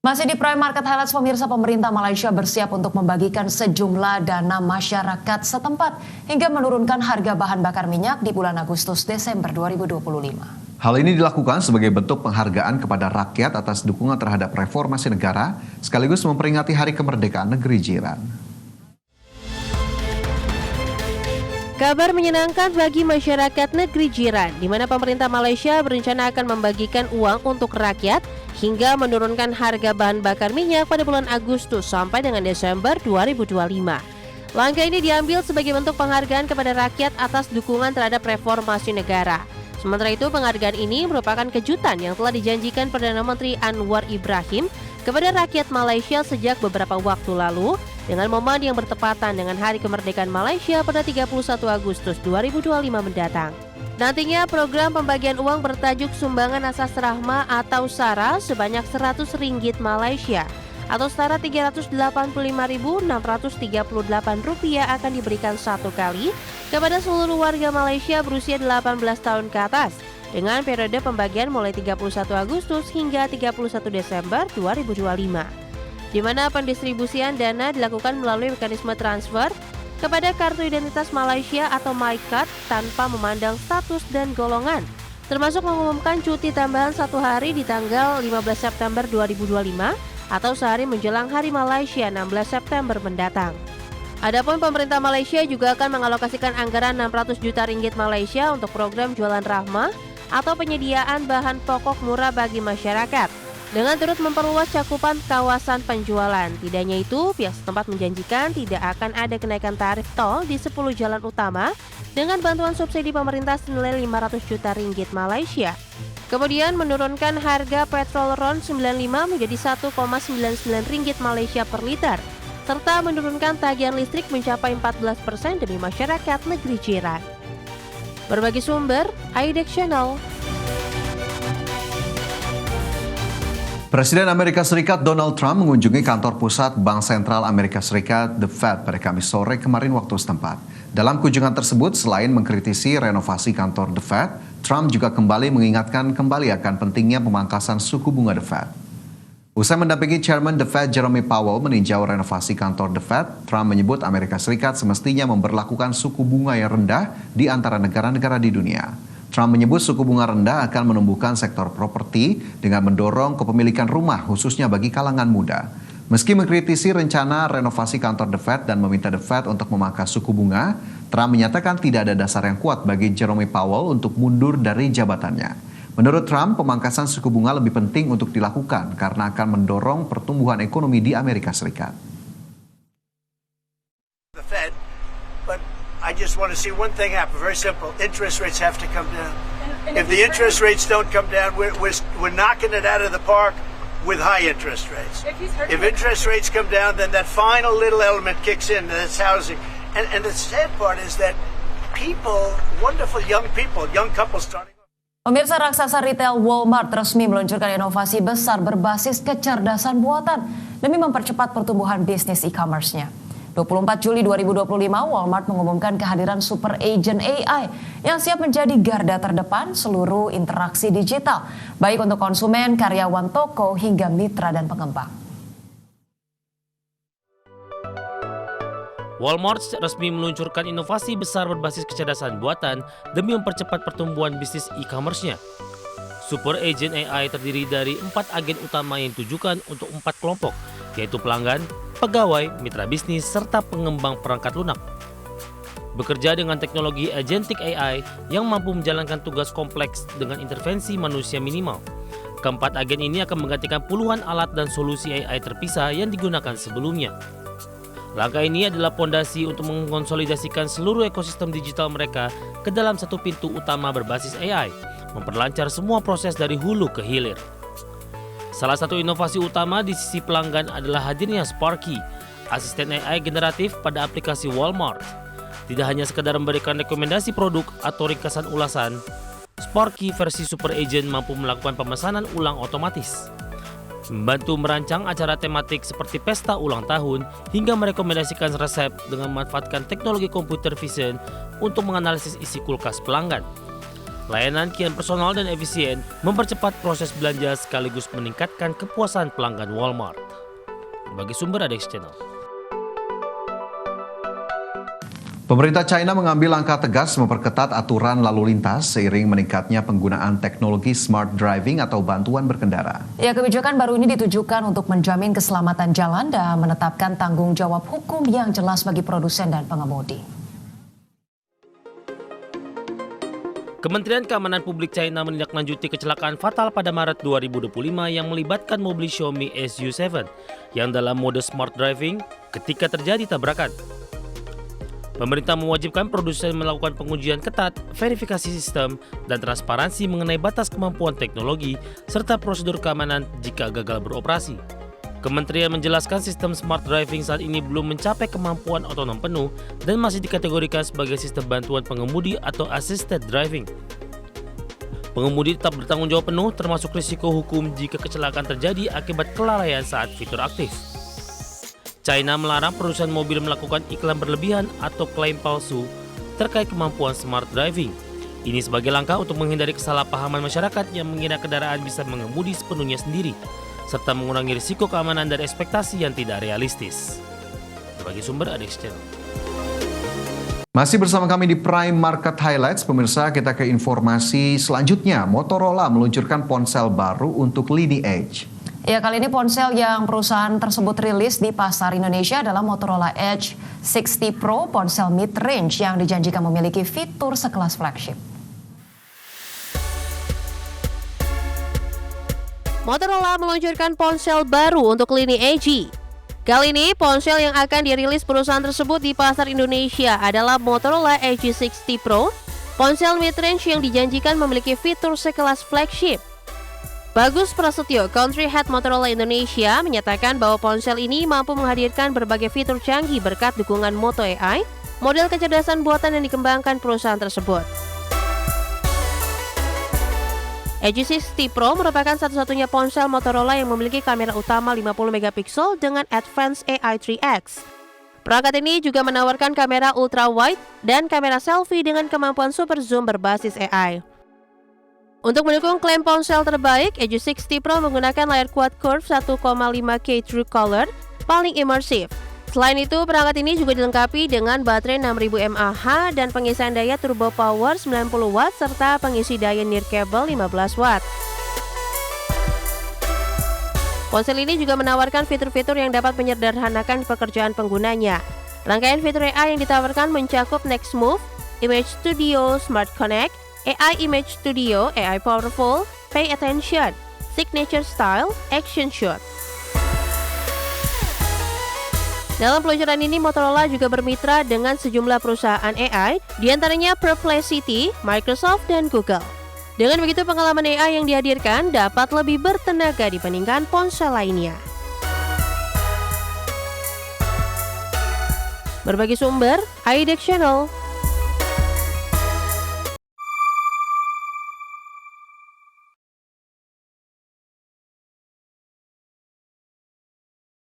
Masih di Prime Market Highlights, pemirsa, pemerintah Malaysia bersiap untuk membagikan sejumlah dana masyarakat setempat hingga menurunkan harga bahan bakar minyak di bulan Agustus-Desember 2025. Hal ini dilakukan sebagai bentuk penghargaan kepada rakyat atas dukungan terhadap reformasi negara, sekaligus memperingati Hari Kemerdekaan Negeri Jiran. Kabar menyenangkan bagi masyarakat negeri jiran, di mana pemerintah Malaysia berencana akan membagikan uang untuk rakyat hingga menurunkan harga bahan bakar minyak pada bulan Agustus sampai dengan Desember 2025. Langkah ini diambil sebagai bentuk penghargaan kepada rakyat atas dukungan terhadap reformasi negara. Sementara itu, penghargaan ini merupakan kejutan yang telah dijanjikan Perdana Menteri Anwar Ibrahim kepada rakyat Malaysia sejak beberapa waktu lalu, dengan momen yang bertepatan dengan Hari Kemerdekaan Malaysia pada 31 Agustus 2025 mendatang. Nantinya program pembagian uang bertajuk Sumbangan Asas Rahmah atau SARA sebanyak RM100 Malaysia atau setara Rp385.638 akan diberikan satu kali kepada seluruh warga Malaysia berusia 18 tahun ke atas dengan periode pembagian mulai 31 Agustus hingga 31 Desember 2025. Di mana pendistribusian dana dilakukan melalui mekanisme transfer kepada kartu identitas Malaysia atau MyCard tanpa memandang status dan golongan, termasuk mengumumkan cuti tambahan satu hari di tanggal 15 September 2025 atau sehari menjelang Hari Malaysia 16 September mendatang. Adapun pemerintah Malaysia juga akan mengalokasikan anggaran RM600 juta Malaysia untuk program jualan rahmah atau penyediaan bahan pokok murah bagi masyarakat, dengan turut memperluas cakupan kawasan penjualan. Tidak hanya itu, pihak setempat menjanjikan tidak akan ada kenaikan tarif tol di 10 jalan utama dengan bantuan subsidi pemerintah senilai RM500 juta Malaysia. Kemudian menurunkan harga petrol RON 95 menjadi Rp1,99 Malaysia per liter, serta menurunkan tagihan listrik mencapai 14% demi masyarakat negeri jiran. Berbagi sumber, IDEX Channel. Presiden Amerika Serikat Donald Trump mengunjungi kantor pusat Bank Sentral Amerika Serikat, The Fed, pada Kamis sore kemarin waktu setempat. Dalam kunjungan tersebut, selain mengkritisi renovasi kantor The Fed, Trump juga kembali mengingatkan akan pentingnya pemangkasan suku bunga The Fed. Usai mendampingi Chairman The Fed Jerome Powell meninjau renovasi kantor The Fed, Trump menyebut Amerika Serikat semestinya memberlakukan suku bunga yang rendah di antara negara-negara di dunia. Trump menyebut suku bunga rendah akan menumbuhkan sektor properti dengan mendorong kepemilikan rumah khususnya bagi kalangan muda. Meski mengkritisi rencana renovasi kantor The Fed dan meminta The Fed untuk memangkas suku bunga, Trump menyatakan tidak ada dasar yang kuat bagi Jerome Powell untuk mundur dari jabatannya. Menurut Trump, pemangkasan suku bunga lebih penting untuk dilakukan karena akan mendorong pertumbuhan ekonomi di Amerika Serikat. I just want to see one thing happen. Very simple. Interest rates have to come down. If the interest rates don't come down, we're knocking it out of the park with high interest rates. If interest rates come down, then that final little element kicks in. That's housing. And the sad part is that people, wonderful young people, young couples starting. Pemirsa, raksasa retail Walmart resmi meluncurkan inovasi besar berbasis kecerdasan buatan demi mempercepat pertumbuhan bisnis e-commerce-nya. 24 Juli 2025, Walmart mengumumkan kehadiran Super Agent AI yang siap menjadi garda terdepan seluruh interaksi digital, baik untuk konsumen, karyawan toko, hingga mitra dan pengembang. Walmart resmi meluncurkan inovasi besar berbasis kecerdasan buatan demi mempercepat pertumbuhan bisnis e-commerce-nya. Super Agent AI terdiri dari 4 agen utama yang ditujukan untuk 4 kelompok, yaitu pelanggan, pegawai, mitra bisnis, serta pengembang perangkat lunak. Bekerja dengan teknologi agentic AI yang mampu menjalankan tugas kompleks dengan intervensi manusia minimal. Keempat agen ini akan menggantikan puluhan alat dan solusi AI terpisah yang digunakan sebelumnya. Langkah ini adalah fondasi untuk mengkonsolidasikan seluruh ekosistem digital mereka ke dalam satu pintu utama berbasis AI, memperlancar semua proses dari hulu ke hilir. Salah satu inovasi utama di sisi pelanggan adalah hadirnya Sparky, asisten AI generatif pada aplikasi Walmart. Tidak hanya sekadar memberikan rekomendasi produk atau ringkasan ulasan, Sparky versi Super Agent mampu melakukan pemesanan ulang otomatis, membantu merancang acara tematik seperti pesta ulang tahun, hingga merekomendasikan resep dengan memanfaatkan teknologi computer vision untuk menganalisis isi kulkas pelanggan. Layanan kian personal dan efisien, mempercepat proses belanja sekaligus meningkatkan kepuasan pelanggan Walmart. Bagi sumber ADX Channel. Pemerintah China mengambil langkah tegas memperketat aturan lalu lintas seiring meningkatnya penggunaan teknologi smart driving atau bantuan berkendara. Ya, kebijakan baru ini ditujukan untuk menjamin keselamatan jalan dan menetapkan tanggung jawab hukum yang jelas bagi produsen dan pengemudi. Kementerian Keamanan Publik China menindaklanjuti kecelakaan fatal pada Maret 2025 yang melibatkan mobil Xiaomi SU7 yang dalam mode smart driving ketika terjadi tabrakan. Pemerintah mewajibkan produsen melakukan pengujian ketat, verifikasi sistem, dan transparansi mengenai batas kemampuan teknologi serta prosedur keamanan jika gagal beroperasi. Kementerian menjelaskan sistem smart driving saat ini belum mencapai kemampuan otonom penuh dan masih dikategorikan sebagai sistem bantuan pengemudi atau assisted driving. Pengemudi tetap bertanggung jawab penuh termasuk risiko hukum jika kecelakaan terjadi akibat kelalaian saat fitur aktif. China melarang produsen mobil melakukan iklan berlebihan atau klaim palsu terkait kemampuan smart driving. Ini sebagai langkah untuk menghindari kesalahpahaman masyarakat yang mengira kendaraan bisa mengemudi sepenuhnya sendiri, serta mengurangi risiko keamanan dan ekspektasi yang tidak realistis. Bagi sumber ADX Channel. Masih bersama kami di Prime Market Highlights, pemirsa, kita ke informasi selanjutnya. Motorola meluncurkan ponsel baru untuk Lini Edge. Ya, kali ini ponsel yang perusahaan tersebut rilis di pasar Indonesia adalah Motorola Edge 60 Pro, ponsel mid-range yang dijanjikan memiliki fitur sekelas flagship. Motorola meluncurkan ponsel baru untuk lini Edge. Kali ini, ponsel yang akan dirilis perusahaan tersebut di pasar Indonesia adalah Motorola Edge 60 Pro, ponsel mid-range yang dijanjikan memiliki fitur sekelas flagship. Bagus Prasetyo, Country Head Motorola Indonesia, menyatakan bahwa ponsel ini mampu menghadirkan berbagai fitur canggih berkat dukungan Moto AI, model kecerdasan buatan yang dikembangkan perusahaan tersebut. Edge 60 Pro merupakan satu-satunya ponsel Motorola yang memiliki kamera utama 50 megapiksel dengan Advanced AI 3X. Perangkat ini juga menawarkan kamera ultra wide dan kamera selfie dengan kemampuan super zoom berbasis AI. Untuk mendukung klaim ponsel terbaik, Edge 60 Pro menggunakan layar quad curve 1,5K True Color paling imersif. Selain itu, perangkat ini juga dilengkapi dengan baterai 6000 mAh dan pengisian daya turbo power 90 watt serta pengisi daya nirkabel 15 watt. Ponsel ini juga menawarkan fitur-fitur yang dapat menyederhanakan pekerjaan penggunanya. Rangkaian fitur AI yang ditawarkan mencakup Next Move, Image Studio, Smart Connect, AI Image Studio, AI Powerful, Pay Attention, Signature Style, Action Shot. Dalam peluncuran ini, Motorola juga bermitra dengan sejumlah perusahaan AI, diantaranya Perplexity, Microsoft, dan Google. Dengan begitu, pengalaman AI yang dihadirkan dapat lebih bertenaga dibandingkan ponsel lainnya. Berbagi sumber, ADX Channel.